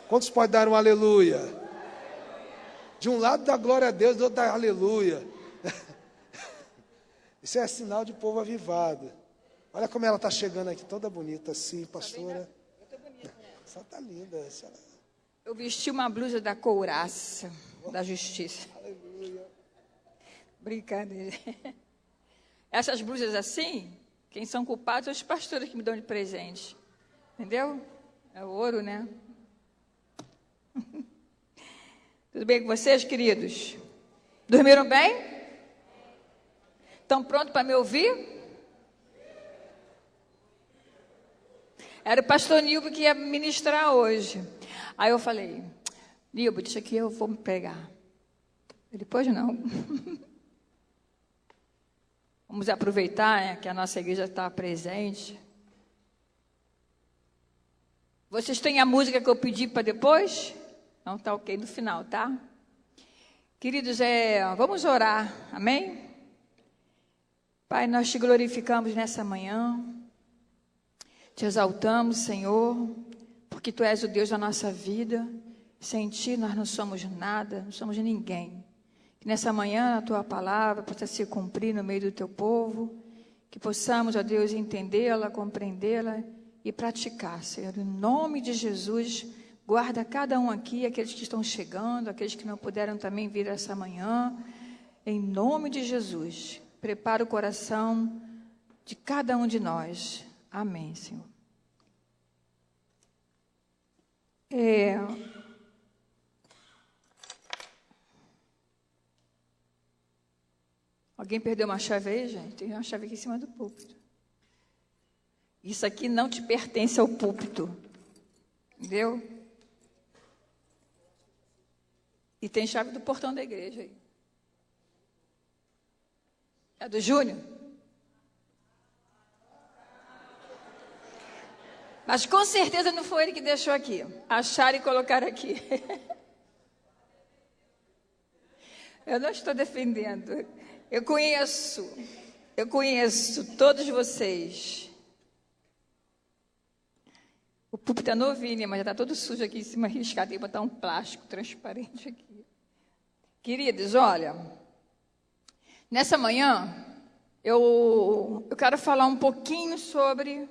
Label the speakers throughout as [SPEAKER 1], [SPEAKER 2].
[SPEAKER 1] Quantos podem dar um aleluia? De um lado dá glória a Deus, do outro dá aleluia. Isso é sinal de povo avivado. Olha como ela está chegando aqui, toda bonita assim, pastora.
[SPEAKER 2] Eu estou bonita, né?
[SPEAKER 1] Ela está linda.
[SPEAKER 2] Eu vesti uma blusa da couraça, da justiça.
[SPEAKER 1] Aleluia.
[SPEAKER 2] Brincadeira. Essas blusas assim, quem são culpados são os pastores que me dão de presente. Entendeu? É o ouro, né? Tudo bem com vocês, queridos? Dormiram bem? Estão prontos para me ouvir? Era o pastor Nilbo que ia ministrar hoje. Aí eu falei, Nilbo, deixa aqui, eu vou me pregar. Depois não. Vamos aproveitar, né, que a nossa igreja está presente. Vocês têm a música que eu pedi para depois? Não, está ok no final, tá? Queridos, vamos orar, amém? Pai, nós te glorificamos nessa manhã, te exaltamos, Senhor, porque Tu és o Deus da nossa vida, sem Ti nós não somos nada, não somos ninguém. Que nessa manhã a Tua palavra possa se cumprir no meio do Teu povo, que possamos, ó Deus, entendê-la, compreendê-la e praticar, Senhor. Em nome de Jesus, guarda cada um aqui, aqueles que estão chegando, aqueles que não puderam também vir essa manhã, em nome de Jesus. Prepara o coração de cada um de nós. Amém, Senhor. Alguém perdeu uma chave aí, gente? Tem uma chave aqui em cima do púlpito. Isso aqui não te pertence ao púlpito. Entendeu? E tem chave do portão da igreja aí. É do Júnior? Mas com certeza não foi ele que deixou aqui. Acharam e colocaram aqui. Eu não estou defendendo. Eu conheço todos vocês. O púlpito é novinho, mas já está todo sujo aqui em cima, riscado. Tem que botar um plástico transparente aqui. Queridos, olha, nessa manhã, eu quero falar um pouquinho sobre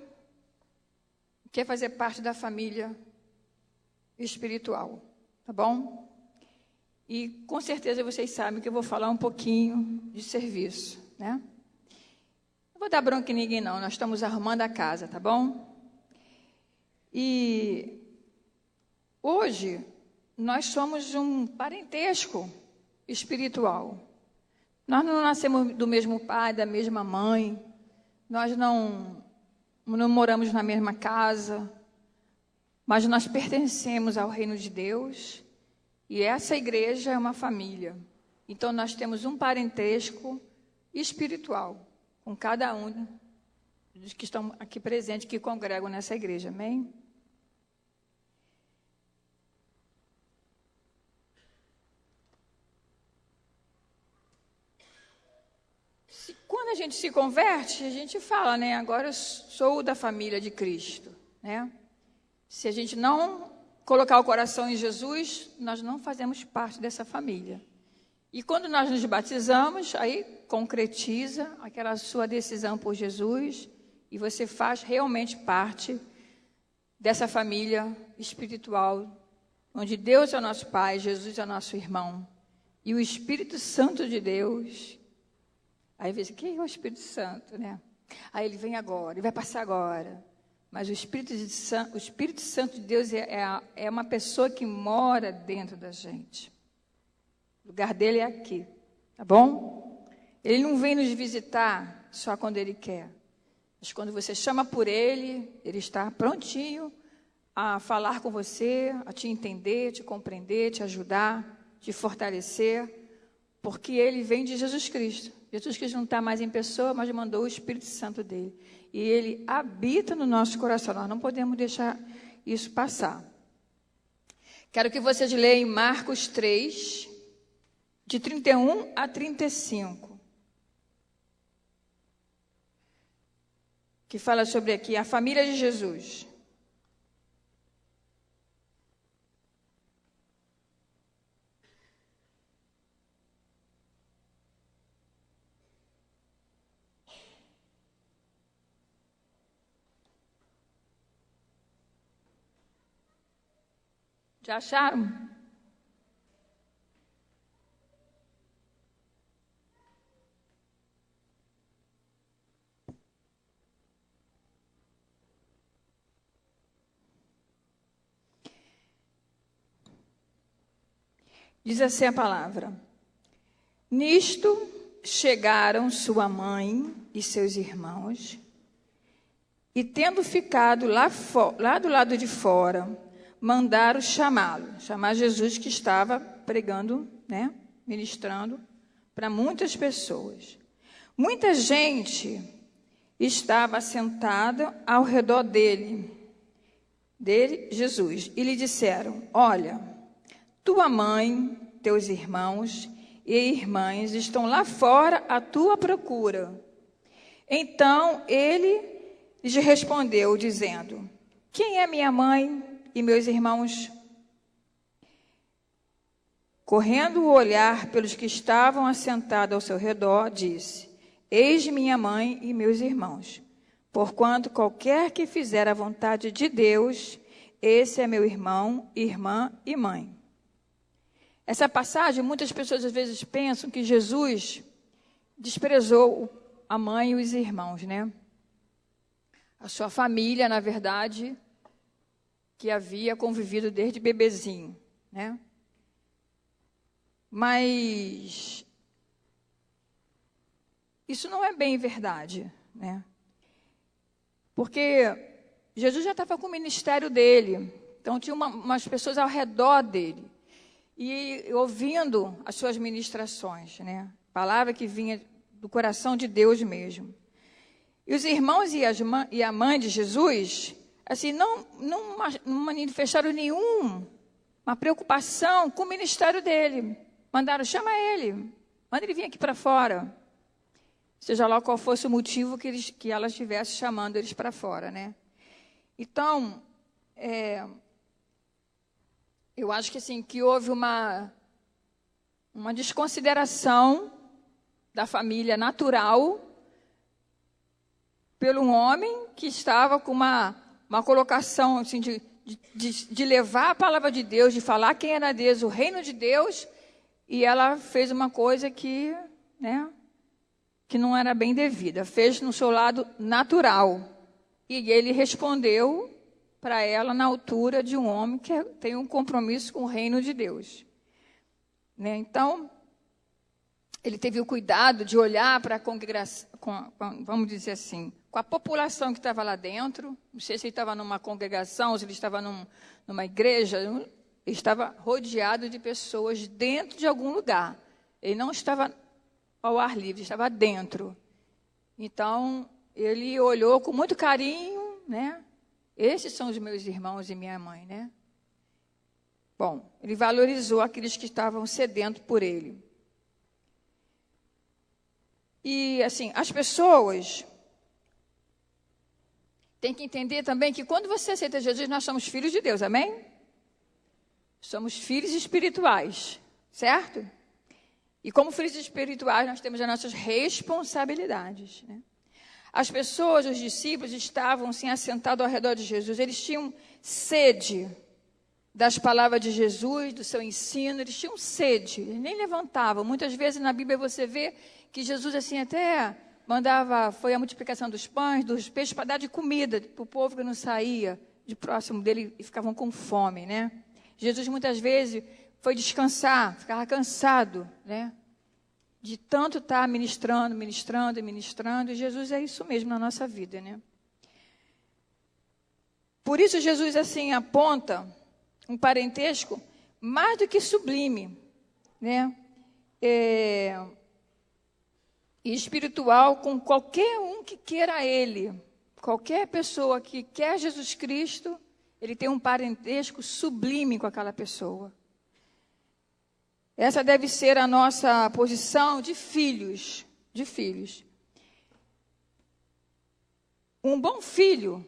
[SPEAKER 2] o que é fazer parte da família espiritual, tá bom? E com certeza vocês sabem que eu vou falar um pouquinho de serviço, né? Não vou dar bronca em ninguém não, nós estamos arrumando a casa, tá bom? E hoje nós somos um parentesco espiritual. Nós não nascemos do mesmo pai, da mesma mãe, nós não moramos na mesma casa, mas nós pertencemos ao reino de Deus e essa igreja é uma família. Então nós temos um parentesco espiritual com cada um dos que estão aqui presentes, que congregam nessa igreja, amém? Quando a gente se converte, a gente fala, né? Agora eu sou da família de Cristo, né? Se a gente não colocar o coração em Jesus, nós não fazemos parte dessa família. E quando nós nos batizamos, aí concretiza aquela sua decisão por Jesus e você faz realmente parte dessa família espiritual, onde Deus é o nosso Pai, Jesus é o nosso irmão e o Espírito Santo de Deus. Aí você, quem é o Espírito Santo, né? Aí ele vem agora, ele vai passar agora. Mas o Espírito Santo de Deus é uma pessoa que mora dentro da gente. O lugar dele é aqui, tá bom? Ele não vem nos visitar só quando ele quer. Mas quando você chama por ele, ele está prontinho a falar com você, a te entender, te compreender, te ajudar, te fortalecer, porque ele vem de Jesus Cristo. Jesus Cristo não está mais em pessoa, mas mandou o Espírito Santo dele. E ele habita no nosso coração. Nós não podemos deixar isso passar. Quero que vocês leiam Marcos 3, de 31 a 35. Que fala sobre aqui a família de Jesus. Já acharam? Diz assim a palavra: nisto chegaram sua mãe e seus irmãos, e tendo ficado lá do lado de fora, mandaram chamar Jesus, que estava pregando, né, ministrando para muitas pessoas. Muita gente estava sentada ao redor dele, Jesus, e lhe disseram: olha, tua mãe, teus irmãos e irmãs estão lá fora à tua procura. Então ele lhes respondeu, dizendo: quem é minha mãe e meus irmãos? Correndo o olhar pelos que estavam assentados ao seu redor, disse: eis minha mãe e meus irmãos. Porquanto qualquer que fizer a vontade de Deus, esse é meu irmão, irmã e mãe. Essa passagem, muitas pessoas às vezes pensam que Jesus desprezou a mãe e os irmãos, né? A sua família, na verdade, que havia convivido desde bebezinho, né? Mas isso não é bem verdade, né? Porque Jesus já estava com o ministério dele, então tinha umas pessoas ao redor dele, e ouvindo as suas ministrações, né? Palavra que vinha do coração de Deus mesmo. E os irmãos e a mãe de Jesus, assim, não manifestaram uma preocupação com o ministério dele. Mandaram: chama ele, manda ele vir aqui para fora. Seja lá qual fosse o motivo que ela estivesse chamando eles para fora, né? Então, eu acho que assim, que houve uma desconsideração da família natural pelo homem que estava com uma colocação assim, de levar a palavra de Deus, de falar quem era Deus, o reino de Deus, e ela fez uma coisa que, né, que não era bem devida, fez no seu lado natural. E ele respondeu para ela na altura de um homem que tem um compromisso com o reino de Deus, né? Então, ele teve o cuidado de olhar para a congregação, vamos dizer assim, com a população que estava lá dentro. Não sei se ele estava numa congregação, se ele estava numa igreja. Ele estava rodeado de pessoas dentro de algum lugar. Ele não estava ao ar livre, estava dentro. Então, ele olhou com muito carinho, né? Esses são os meus irmãos e minha mãe, né? Bom, ele valorizou aqueles que estavam sedentos por ele. E, assim, as pessoas têm que entender também que quando você aceita Jesus, nós somos filhos de Deus, amém? Somos filhos espirituais, certo? E como filhos espirituais, nós temos as nossas responsabilidades, né? As pessoas, os discípulos, estavam assim, assentados ao redor de Jesus. Eles tinham sede das palavras de Jesus, do seu ensino. Eles tinham sede, eles nem levantavam. Muitas vezes na Bíblia você vê que Jesus assim até mandava, foi a multiplicação dos pães, dos peixes, para dar de comida para o povo que não saía de próximo dele e ficavam com fome, né? Jesus muitas vezes foi descansar, ficava cansado, né? De tanto estar ministrando, e Jesus é isso mesmo na nossa vida, né? Por isso Jesus assim aponta um parentesco mais do que sublime, né? E espiritual com qualquer um que queira ele. Qualquer pessoa que quer Jesus Cristo, ele tem um parentesco sublime com aquela pessoa. Essa deve ser a nossa posição de filhos, Um bom filho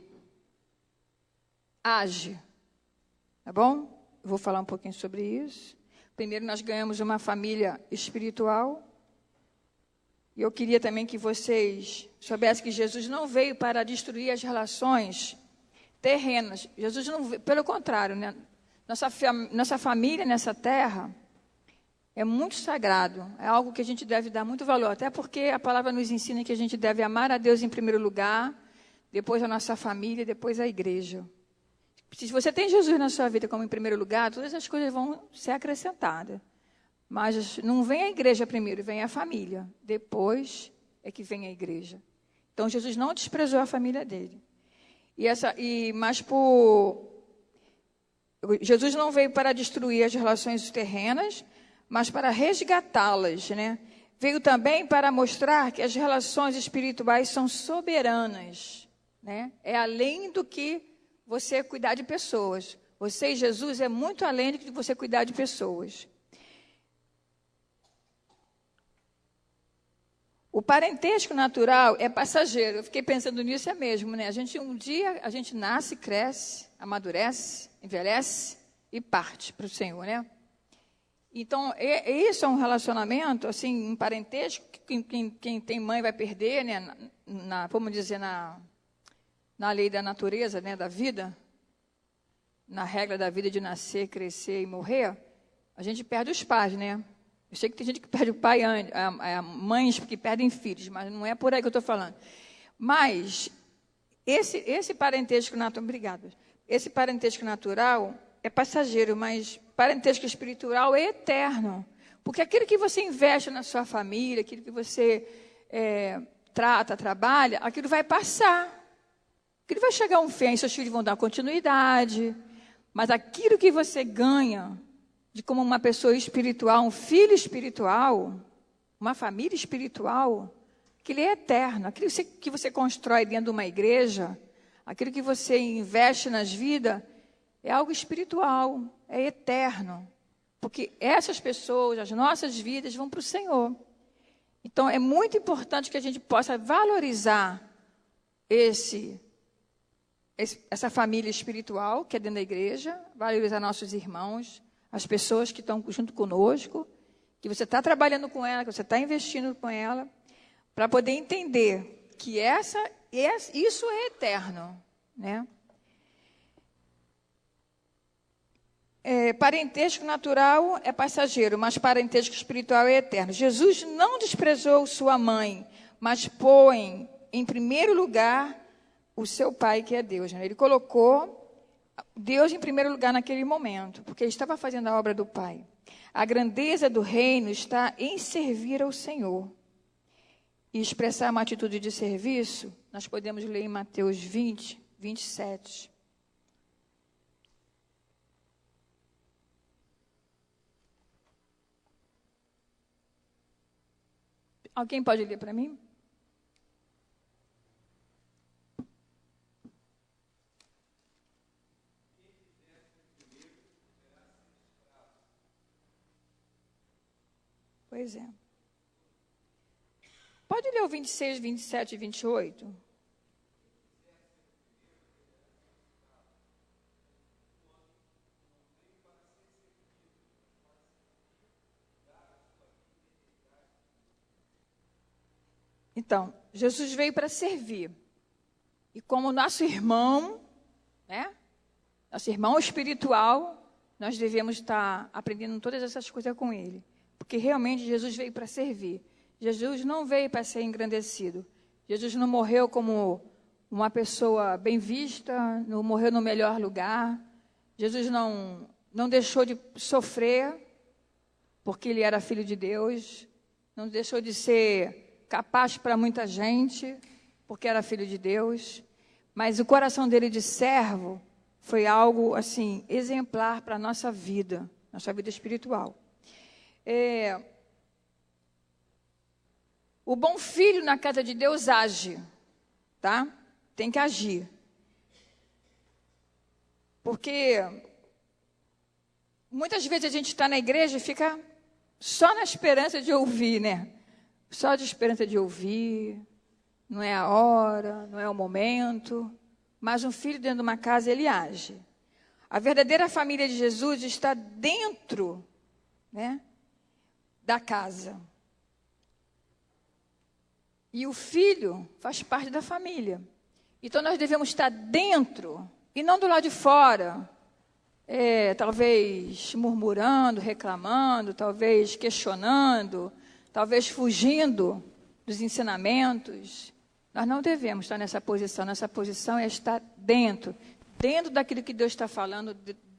[SPEAKER 2] age, tá bom? Eu vou falar um pouquinho sobre isso. Primeiro, nós ganhamos uma família espiritual. E eu queria também que vocês soubessem que Jesus não veio para destruir as relações terrenas. Jesus não veio, pelo contrário, né? Nossa família nessa terra é muito sagrado, é algo que a gente deve dar muito valor, até porque a palavra nos ensina que a gente deve amar a Deus em primeiro lugar, depois a nossa família, depois a igreja. Se você tem Jesus na sua vida como em primeiro lugar, todas as coisas vão ser acrescentadas. Mas não vem a igreja primeiro, vem a família. Depois é que vem a igreja. Então Jesus não desprezou a família dele. Jesus não veio para destruir as relações terrenas, mas para resgatá-las, né? Veio também para mostrar que as relações espirituais são soberanas, né? É além do que você cuidar de pessoas. Você e Jesus é muito além do que você cuidar de pessoas. O parentesco natural é passageiro. Eu fiquei pensando nisso, é mesmo, né? Um dia a gente nasce, cresce, amadurece, envelhece e parte para o Senhor, né? Então, isso é um relacionamento, assim, um parentesco, que quem tem mãe vai perder, né? Vamos dizer, na lei da natureza, né? Da vida, na regra da vida de nascer, crescer e morrer, a gente perde os pais, né? Eu sei que tem gente que perde o pai, mães que perdem filhos, mas não é por aí que eu estou falando. Mas esse parentesco natural, obrigada. Esse parentesco natural é passageiro, mas parentesco espiritual é eterno. Porque aquilo que você investe na sua família, aquilo que você trata, trabalha, aquilo vai passar. Aquilo vai chegar a um fim, seus filhos vão dar continuidade. Mas aquilo que você ganha de como uma pessoa espiritual, um filho espiritual, uma família espiritual, aquilo é eterno. Aquilo que você constrói dentro de uma igreja, aquilo que você investe nas vidas, é algo espiritual, é eterno. Porque essas pessoas, as nossas vidas, vão para o Senhor. Então, é muito importante que a gente possa valorizar essa família espiritual que é dentro da igreja, valorizar nossos irmãos, as pessoas que estão junto conosco, que você está trabalhando com ela, que você está investindo com ela, para poder entender que isso é eterno, né? Parentesco natural é passageiro, mas parentesco espiritual é eterno. Jesus não desprezou sua mãe, mas põe em primeiro lugar o seu pai, que é Deus, né? Ele colocou Deus em primeiro lugar naquele momento, porque ele estava fazendo a obra do Pai. A grandeza do reino está em servir ao Senhor. E expressar uma atitude de serviço, nós podemos ler em Mateus 20, 27. Alguém pode ler para mim? Pois é. Pode ler o 26, 27 e 28? Então, Jesus veio para servir. E como nosso irmão, né? Nosso irmão espiritual, nós devemos estar aprendendo todas essas coisas com ele. Porque realmente Jesus veio para servir. Jesus não veio para ser engrandecido. Jesus não morreu como uma pessoa bem vista, não morreu no melhor lugar. Jesus não deixou de sofrer porque ele era filho de Deus. Não deixou de ser capaz para muita gente porque era filho de Deus. Mas o coração dele de servo foi algo assim exemplar para a nossa vida espiritual. O bom filho na casa de Deus age, tá? Tem que agir. Porque muitas vezes a gente está na igreja e fica só na esperança de ouvir, né? Só de esperança de ouvir, não é a hora, não é o momento. Mas um filho dentro de uma casa, ele age. A verdadeira família de Jesus está dentro, né, da casa. E o filho faz parte da família. Então, nós devemos estar dentro e não do lado de fora, talvez murmurando, reclamando, talvez questionando, talvez fugindo dos ensinamentos. Nós não devemos estar nessa posição. Nossa posição é estar dentro daquilo que Deus está falando,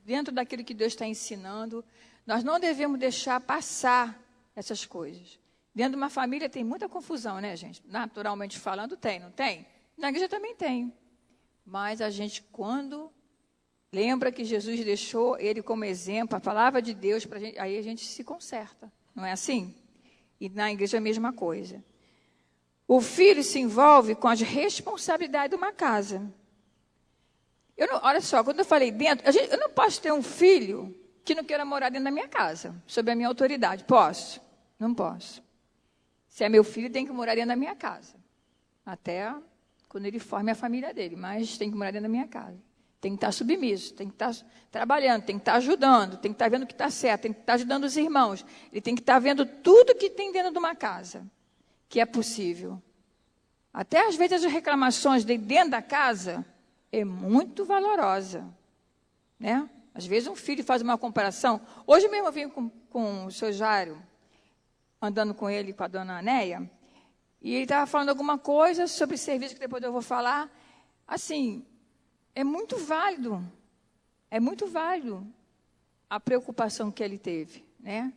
[SPEAKER 2] dentro daquilo que Deus está ensinando. Nós não devemos deixar passar essas coisas. Dentro de uma família tem muita confusão, né, gente? Naturalmente falando, tem, não tem? Na igreja também tem. Mas a gente, quando lembra que Jesus deixou ele como exemplo, a palavra de Deus para a gente, aí a gente se conserta. Não é assim? E na igreja é a mesma coisa. O filho se envolve com as responsabilidades de uma casa. Olha só, quando eu falei dentro, eu não posso ter um filho que não queira morar dentro da minha casa, sob a minha autoridade. Posso? Não posso. Se é meu filho, tem que morar dentro da minha casa. Até quando ele forme a família dele, mas tem que morar dentro da minha casa. Tem que estar submisso, tem que estar trabalhando, tem que estar ajudando, tem que estar vendo o que está certo, tem que estar ajudando os irmãos. Ele tem que estar vendo tudo que tem dentro de uma casa, que é possível. Até às vezes as reclamações de dentro da casa é muito valorosa, né? Às vezes um filho faz uma comparação. Hoje mesmo eu vim com o seu Jairo, andando com ele, com a dona Anéia, e ele estava falando alguma coisa sobre serviço, que depois eu vou falar. Assim, é muito válido a preocupação que ele teve, né?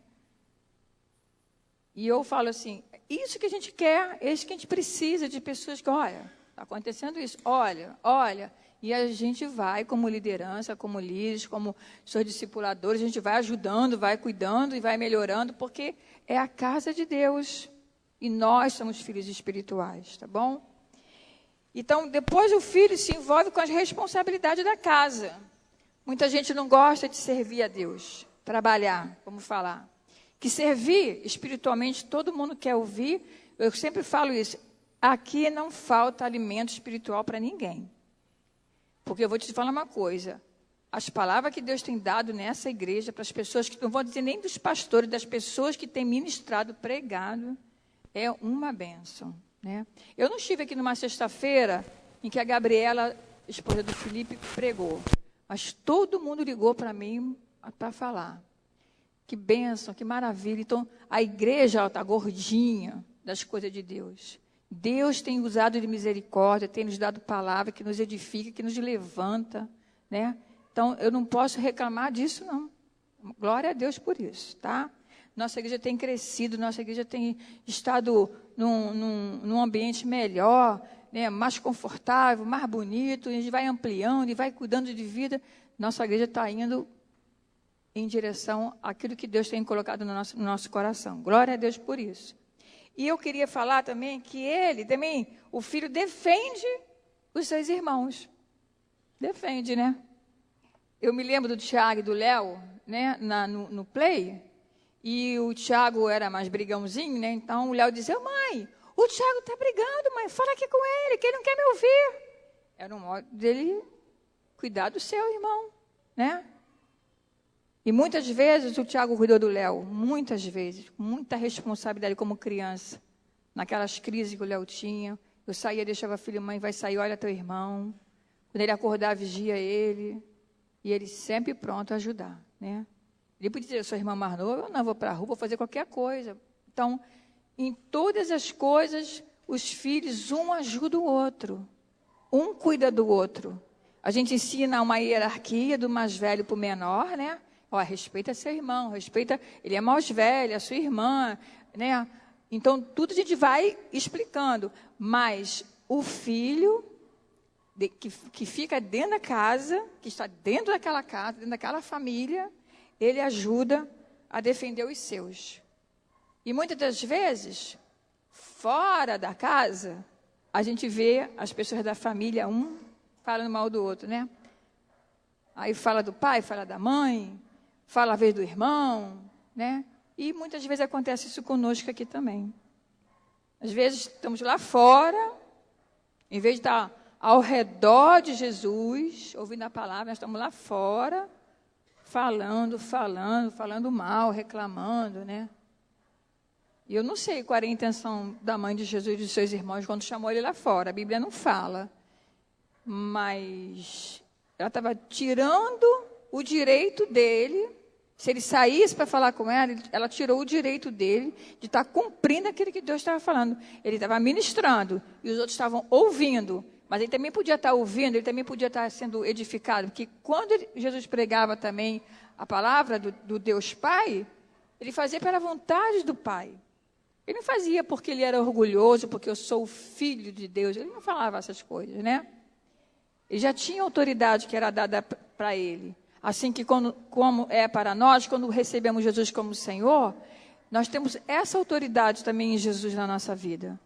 [SPEAKER 2] E eu falo assim, isso que a gente quer, isso que a gente precisa de pessoas que, olha, está acontecendo isso, olha, e a gente vai como liderança, como líderes, como seus discipuladores, a gente vai ajudando, vai cuidando e vai melhorando, porque é a casa de Deus e nós somos filhos espirituais, tá bom? Então, depois o filho se envolve com as responsabilidades da casa. Muita gente não gosta de servir a Deus, trabalhar, vamos falar. Que servir espiritualmente, todo mundo quer ouvir. Eu sempre falo isso. Aqui não falta alimento espiritual para ninguém. Porque eu vou te falar uma coisa. As palavras que Deus tem dado nessa igreja, para as pessoas que não vou dizer nem dos pastores, das pessoas que têm ministrado, pregado, é uma bênção, né? Eu não estive aqui numa sexta-feira em que a Gabriela, esposa do Felipe, pregou. Mas todo mundo ligou para mim para falar. Que bênção, que maravilha. Então, a igreja está gordinha das coisas de Deus. Deus tem usado de misericórdia, tem nos dado palavra que nos edifica, que nos levanta, né? Então, eu não posso reclamar disso, não. Glória a Deus por isso, tá? Nossa igreja tem crescido, nossa igreja tem estado num ambiente melhor, né? Mais confortável, mais bonito, a gente vai ampliando e vai cuidando de vida. Nossa igreja está indo em direção àquilo que Deus tem colocado no nosso coração. Glória a Deus por isso. E eu queria falar também que o filho defende os seus irmãos. Defende, né? Eu me lembro do Tiago e do Léo, né, no Play, e o Tiago era mais brigãozinho, né? Então o Léo dizia, mãe, o Tiago está brigando, mãe, fala aqui com ele, que ele não quer me ouvir. Era um modo dele cuidar do seu irmão, né? E muitas vezes o Tiago cuidou do Léo, muitas vezes, com muita responsabilidade como criança, naquelas crises que o Léo tinha. Eu saía, deixava a filha, mãe, vai sair, olha teu irmão. Quando ele acordar, vigia ele. E ele sempre pronto a ajudar, né? Ele podia dizer, eu sou irmã mais nova, eu não vou para a rua, vou fazer qualquer coisa. Então, em todas as coisas, os filhos, um ajuda o outro. Um cuida do outro. A gente ensina uma hierarquia do mais velho para o menor, né? Ó, respeita seu irmão, respeita, ele é mais velho, a sua irmã, né? Então, tudo a gente vai explicando. Mas o filho que fica dentro da casa, que está dentro daquela casa, dentro daquela família, ele ajuda a defender os seus. E muitas das vezes, fora da casa, a gente vê as pessoas da família, um falando mal do outro, né? Aí fala do pai, fala da mãe, fala a vez do irmão, né? E muitas vezes acontece isso conosco aqui também. Às vezes estamos lá fora, em vez de estar ao redor de Jesus, ouvindo a palavra, nós estamos lá fora, falando mal, reclamando, né? E eu não sei qual era a intenção da mãe de Jesus e dos seus irmãos quando chamou ele lá fora. A Bíblia não fala. Mas ela estava tirando o direito dele, se ele saísse para falar com ela, ela tirou o direito dele de estar cumprindo aquilo que Deus estava falando. Ele estava ministrando e os outros estavam ouvindo, mas ele também podia estar ouvindo, ele também podia estar sendo edificado, porque quando Jesus pregava também a palavra do Deus Pai, ele fazia pela vontade do Pai. Ele não fazia porque ele era orgulhoso, porque eu sou o filho de Deus. Ele não falava essas coisas, né? Ele já tinha autoridade que era dada para ele. Assim que, como é para nós, quando recebemos Jesus como Senhor, nós temos essa autoridade também em Jesus na nossa vida.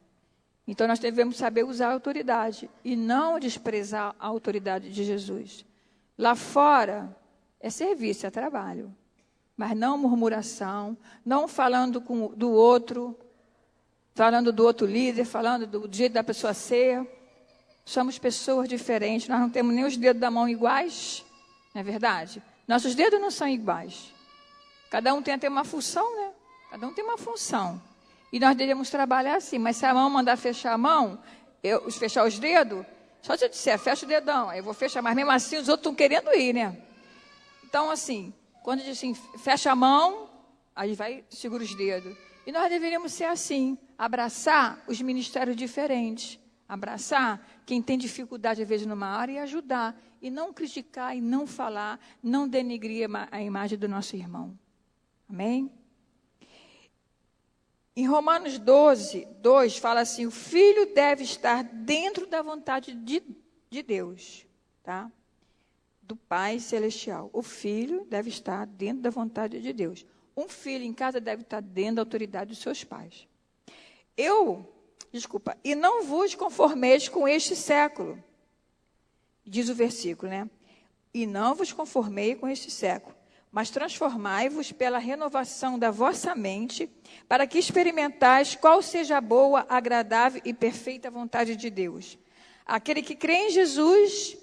[SPEAKER 2] Então, nós devemos saber usar a autoridade e não desprezar a autoridade de Jesus. Lá fora, é serviço, é trabalho. Mas não murmuração, não falando do outro líder, falando do jeito da pessoa ser. Somos pessoas diferentes, nós não temos nem os dedos da mão iguais, não é verdade? Nossos dedos não são iguais. Cada um tem até uma função, né? Cada um tem uma função. E nós devemos trabalhar assim, mas se a mão mandar fechar a mão, fechar os dedos, só se eu disser, fecha o dedão, aí eu vou fechar, mas mesmo assim os outros estão querendo ir, né? Então, assim, quando diz assim, fecha a mão, aí vai, segura os dedos. E nós deveríamos ser assim, abraçar os ministérios diferentes, abraçar quem tem dificuldade, às vezes, numa área e ajudar, e não criticar, e não falar, não denegrir a imagem do nosso irmão. Amém? Em Romanos 12, 2, fala assim, o filho deve estar dentro da vontade de Deus, tá? Do Pai Celestial. O filho deve estar dentro da vontade de Deus. Um filho em casa deve estar dentro da autoridade dos seus pais. E não vos conformeis com este século, diz o versículo, né? E não vos conformei com este século, mas transformai-vos pela renovação da vossa mente, para que experimentais qual seja a boa, agradável e perfeita vontade de Deus. Aquele que crê em Jesus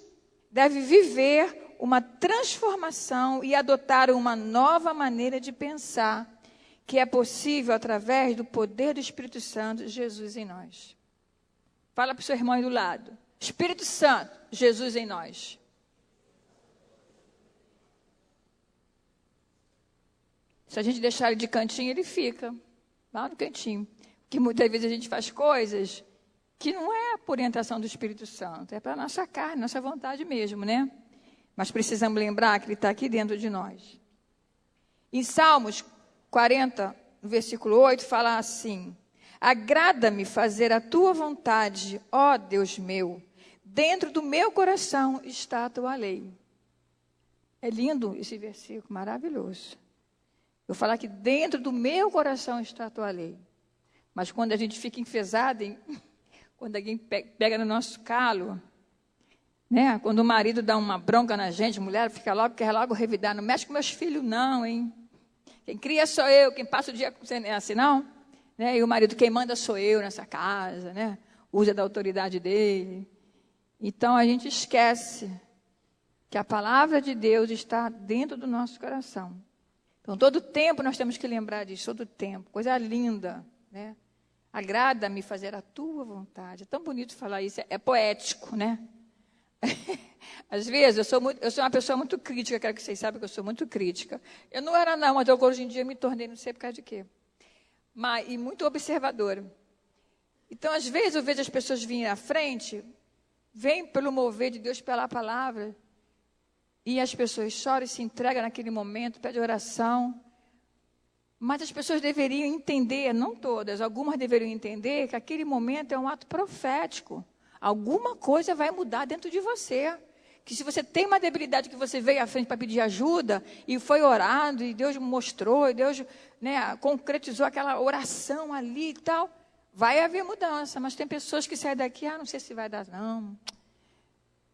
[SPEAKER 2] deve viver uma transformação e adotar uma nova maneira de pensar, que é possível através do poder do Espírito Santo, Jesus em nós. Fala para o seu irmão aí do lado. Espírito Santo, Jesus em nós. Se a gente deixar ele de cantinho, ele fica lá no cantinho. Porque muitas vezes a gente faz coisas que não é por orientação do Espírito Santo, é para a nossa carne, nossa vontade mesmo, né? Mas precisamos lembrar que ele está aqui dentro de nós. Em Salmos 40, no versículo 8, fala assim, agrada-me fazer a tua vontade, ó Deus meu, dentro do meu coração está a tua lei. É lindo esse versículo, maravilhoso. Eu falar que dentro do meu coração está a tua lei. Mas quando a gente fica enfesado, quando alguém pega no nosso calo, né? Quando o marido dá uma bronca na gente, a mulher quer logo revidar, não mexe com meus filhos não, hein? Quem cria sou eu, quem passa o dia com você não é assim não? Né? E o marido, quem manda sou eu nessa casa, né? Usa da autoridade dele. Então a gente esquece que a palavra de Deus está dentro do nosso coração. Então todo tempo nós temos que lembrar disso, todo tempo, coisa linda, né? Agrada-me fazer a tua vontade. É tão bonito falar isso, é poético, né? Às vezes, eu sou uma pessoa muito crítica, quero que vocês saibam que eu sou muito crítica. Eu não era não, mas hoje em dia me tornei, não sei por causa de quê. E muito observadora. Então, às vezes, eu vejo as pessoas virem à frente, vêm pelo mover de Deus pela palavra, e as pessoas choram e se entregam naquele momento, pedem oração. Mas as pessoas deveriam entender, não todas, algumas deveriam entender que aquele momento é um ato profético. Alguma coisa vai mudar dentro de você. Que se você tem uma debilidade que você veio à frente para pedir ajuda, e foi orado, e Deus mostrou, e Deus, né, concretizou aquela oração ali e tal, vai haver mudança. Mas tem pessoas que saem daqui, não sei se vai dar não.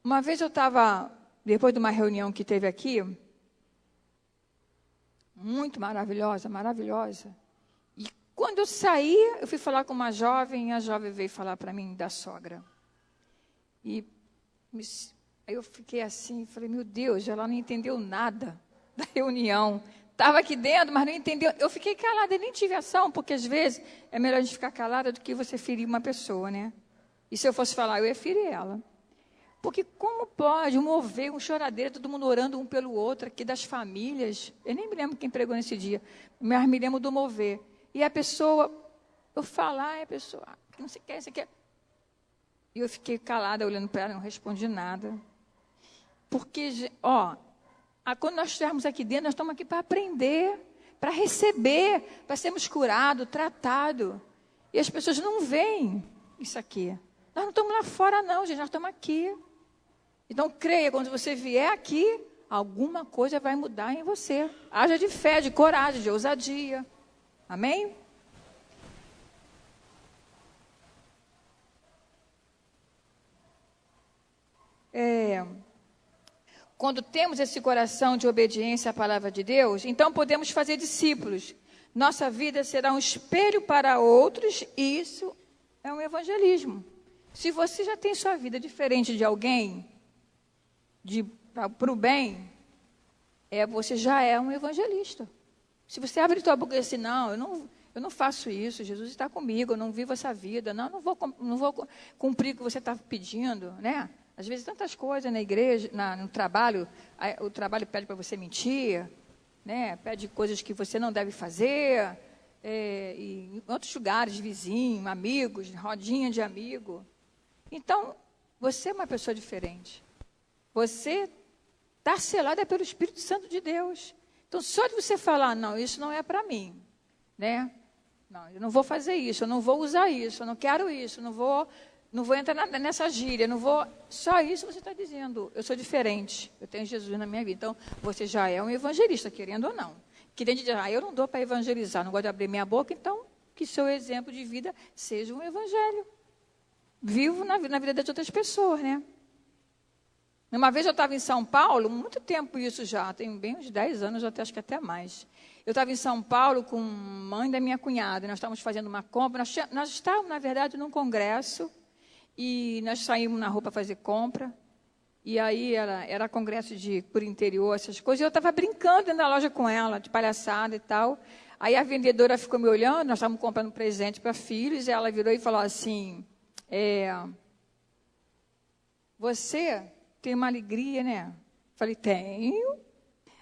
[SPEAKER 2] Uma vez eu estava, depois de uma reunião que teve aqui, muito maravilhosa, maravilhosa. E quando eu saí, eu fui falar com uma jovem, e a jovem veio falar para mim da sogra. E aí eu fiquei assim, falei, meu Deus, ela não entendeu nada da reunião. Estava aqui dentro, mas não entendeu. Eu fiquei calada, nem tive ação, porque às vezes é melhor a gente ficar calada do que você ferir uma pessoa, né? E se eu fosse falar, eu ia ferir ela. Porque como pode mover um choradeiro, todo mundo orando um pelo outro aqui das famílias? Eu nem me lembro quem pregou nesse dia, mas me lembro do mover. E a pessoa, eu falar, a pessoa, não sei o que, isso quer. E eu fiquei calada, olhando para ela, não respondi nada. Porque, quando nós estivermos aqui dentro, nós estamos aqui para aprender, para receber, para sermos curados, tratados. E as pessoas não veem isso aqui. Nós não estamos lá fora, não, gente, nós estamos aqui. Então, creia, quando você vier aqui, alguma coisa vai mudar em você. Haja de fé, de coragem, de ousadia. Amém? Quando temos esse coração de obediência à palavra de Deus, então podemos fazer discípulos. Nossa vida será um espelho para outros e isso é um evangelismo. Se você já tem sua vida diferente de alguém, para o bem, você já é um evangelista. Se você abre tua boca e diz assim, não, eu não faço isso, Jesus está comigo, eu não vivo essa vida, não vou cumprir o que você está pedindo, né? Às vezes tantas coisas na igreja, no trabalho, o trabalho pede para você mentir, né? Pede coisas que você não deve fazer, e em outros lugares, vizinhos, amigos, rodinha de amigo. Então, você é uma pessoa diferente. Você está selada pelo Espírito Santo de Deus. Então, só de você falar, não, isso não é para mim, né? Não, eu não vou fazer isso, eu não vou usar isso, eu não quero isso, não vou entrar nessa gíria, não vou... Só isso você está dizendo, eu sou diferente, eu tenho Jesus na minha vida. Então, você já é um evangelista, querendo ou não. Querendo dizer, eu não dou para evangelizar, não gosto de abrir minha boca, então, que seu exemplo de vida seja um evangelho. Vivo na vida das outras pessoas, né? Uma vez eu estava em São Paulo, muito tempo isso já, tem bem uns 10 anos, acho que até mais. Eu estava em São Paulo com a mãe da minha cunhada, nós estávamos fazendo uma compra, nós estávamos, na verdade, num congresso, e nós saímos na rua para fazer compra, e aí era congresso por interior, essas coisas, e eu estava brincando dentro da loja com ela, de palhaçada e tal. Aí a vendedora ficou me olhando, nós estávamos comprando presente para filhos, e ela virou e falou assim, você tem uma alegria, né? Falei, tenho.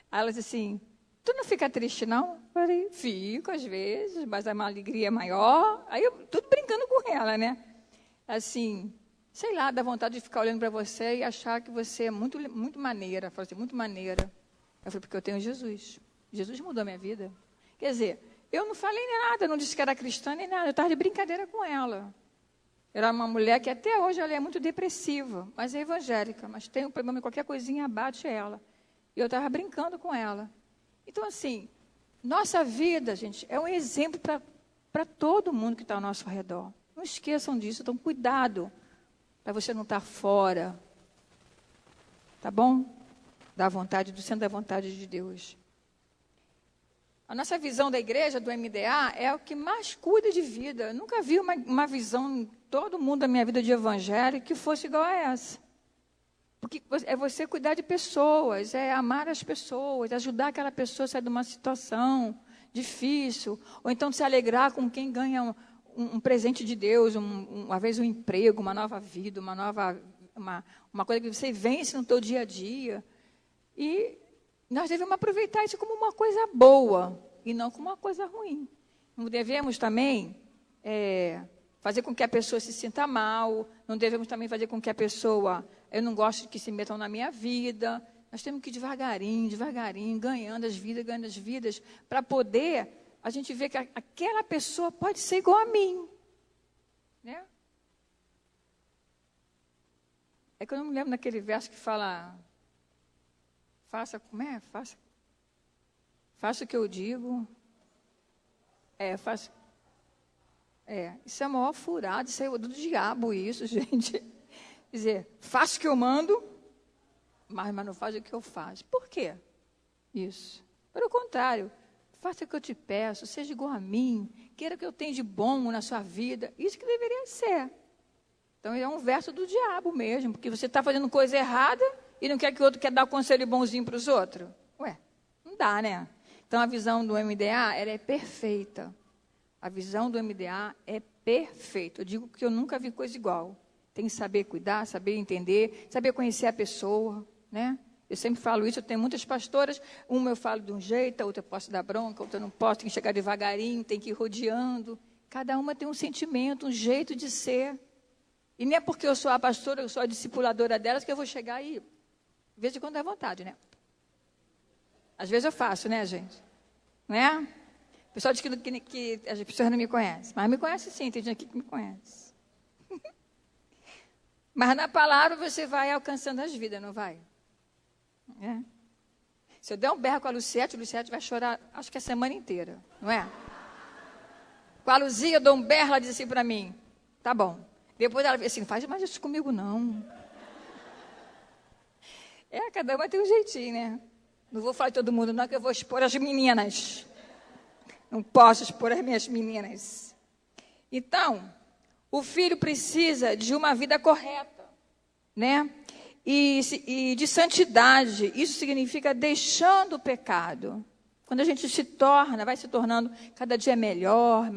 [SPEAKER 2] Aí ela disse assim, tu não fica triste, não? Falei, fico às vezes, mas é uma alegria maior. Aí eu, tudo brincando com ela, né? Assim, sei lá, dá vontade de ficar olhando para você e achar que você é muito, muito maneira. Falei assim, muito maneira. Eu falei, porque eu tenho Jesus. Jesus mudou a minha vida. Quer dizer, eu não falei nem nada, não disse que era cristã nem nada, eu estava de brincadeira com ela. Era uma mulher que até hoje ela é muito depressiva, mas é evangélica, mas tem um problema, qualquer coisinha abate ela. E eu estava brincando com ela. Então, assim, nossa vida, gente, é um exemplo para todo mundo que está ao nosso redor. Não esqueçam disso, então cuidado para você não estar fora. Tá bom? Da vontade, do centro da vontade de Deus. A nossa visão da igreja, do MDA, é o que mais cuida de vida. Eu nunca vi uma visão, todo mundo da minha vida de evangelho, que fosse igual a essa. Porque é você cuidar de pessoas, é amar as pessoas, ajudar aquela pessoa a sair de uma situação difícil, ou então se alegrar com quem ganha um presente de Deus, às vezes um emprego, uma nova vida, uma coisa que você vence no seu dia a dia. E nós devemos aproveitar isso como uma coisa boa e não como uma coisa ruim. Não devemos também fazer com que a pessoa se sinta mal, não devemos também fazer com que a pessoa, eu não gosto que se metam na minha vida. Nós temos que ir devagarinho, ganhando as vidas, para poder a gente ver que aquela pessoa pode ser igual a mim. Né? É que eu não me lembro daquele verso que fala... Faça o que eu digo. Isso é a maior furada, isso é do diabo, isso, gente. Quer dizer, faça o que eu mando, mas não faz o que eu faço. Por quê? Isso. Pelo contrário, faça o que eu te peço, seja igual a mim, queira o que eu tenha de bom na sua vida. Isso que deveria ser. Então, é um verso do diabo mesmo, porque você está fazendo coisa errada e não quer que o outro quer dar o conselho bonzinho para os outros? Não dá, né? Então, a visão do MDA, ela é perfeita. A visão do MDA é perfeita. Eu digo que eu nunca vi coisa igual. tem que saber cuidar, saber entender, saber conhecer a pessoa, né? Eu sempre falo isso, eu tenho muitas pastoras, uma eu falo de um jeito, a outra eu posso dar bronca, a outra eu não posso, tem que chegar devagarinho, tem que ir rodeando. Cada uma tem um sentimento, um jeito de ser. E não é porque eu sou a pastora, eu sou a discipuladora delas, que eu vou chegar aí. De vez em quando dá vontade, né? Às vezes eu faço, né, gente? Não é? O pessoal diz que as pessoas não me conhecem. Mas me conhece sim, tem gente aqui que me conhece. Mas na palavra você vai alcançando as vidas, não vai? É. Se eu der um berro com a Luciete vai chorar, acho que a semana inteira, não é? Com a Luzia, eu dou um berro, ela diz assim para mim, tá bom. Depois ela diz assim, não faz mais isso comigo não. Cada uma tem um jeitinho, né? Não vou falar de todo mundo não, que eu vou expor as meninas. Não posso expor as minhas meninas. Então, o filho precisa de uma vida correta, né? E de santidade. Isso significa deixando o pecado. Quando a gente vai se tornando cada dia melhor,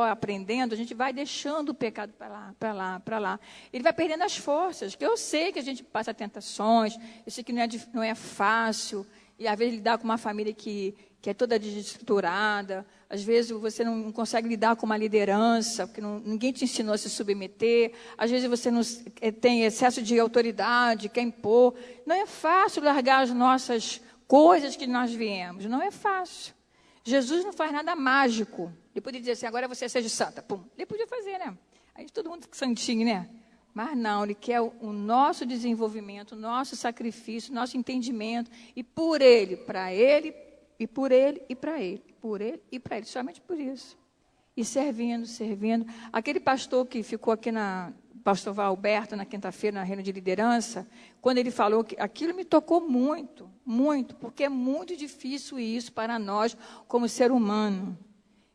[SPEAKER 2] aprendendo, a gente vai deixando o pecado para lá. Ele vai perdendo as forças, que eu sei que a gente passa tentações, eu sei que não é fácil, e às vezes lidar com uma família que é toda desestruturada, às vezes você não consegue lidar com uma liderança, porque ninguém te ensinou a se submeter, às vezes você não tem excesso de autoridade, quer impor. Não é fácil largar as nossas coisas que nós viemos, não é fácil. Jesus não faz nada mágico. Ele podia dizer assim, agora você seja santa. Pum. Ele podia fazer, né? Aí todo mundo santinho, né? Mas não, ele quer o nosso desenvolvimento, o nosso sacrifício, o nosso entendimento. E por ele, para ele, e por ele, e para ele. Por ele e para ele. Somente por isso. E servindo. Aquele pastor que ficou aqui pastor Valberto, na quinta-feira, na reunião de liderança, quando ele falou que aquilo me tocou muito, muito, porque é muito difícil isso para nós, como ser humano.